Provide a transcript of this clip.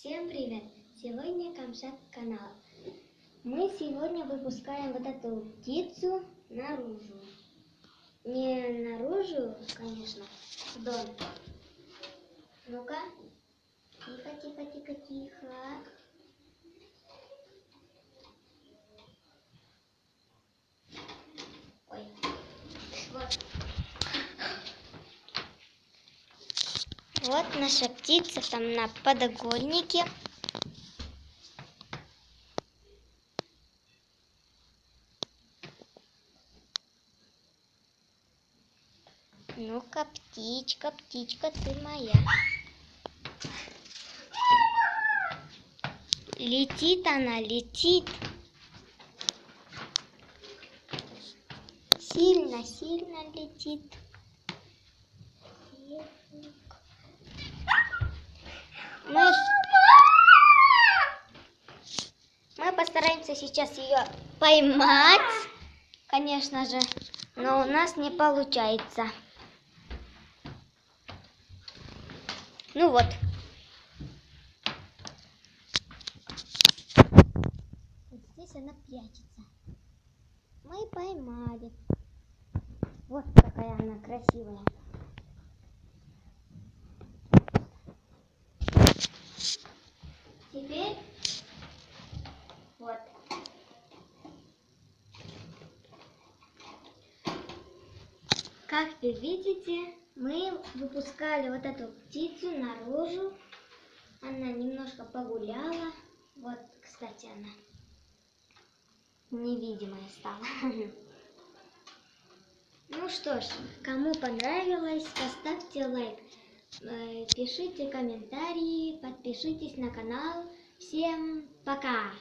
Всем привет! Сегодня Камчат канал. Мы сегодня выпускаем вот эту птицу наружу. Не наружу, конечно, в дом. Ну-ка. Тихо, тихо, тихо, тихо. Ой. Вот. Вот наша птица там на подоконнике. Ну-ка, птичка, птичка, ты моя. Летит она, летит. Сильно, сильно летит. Мы постараемся сейчас ее поймать, конечно же, но у нас не получается. Ну вот. Вот здесь она прячется. Мы поймали. Вот какая она красивая. Теперь вот. Как вы видите, мы выпускали вот эту птицу наружу. Она немножко погуляла. Вот, кстати, она невидимая стала. Ну что ж, кому понравилось, поставьте лайк, пишите комментарии, подпишитесь на канал. Всем пока!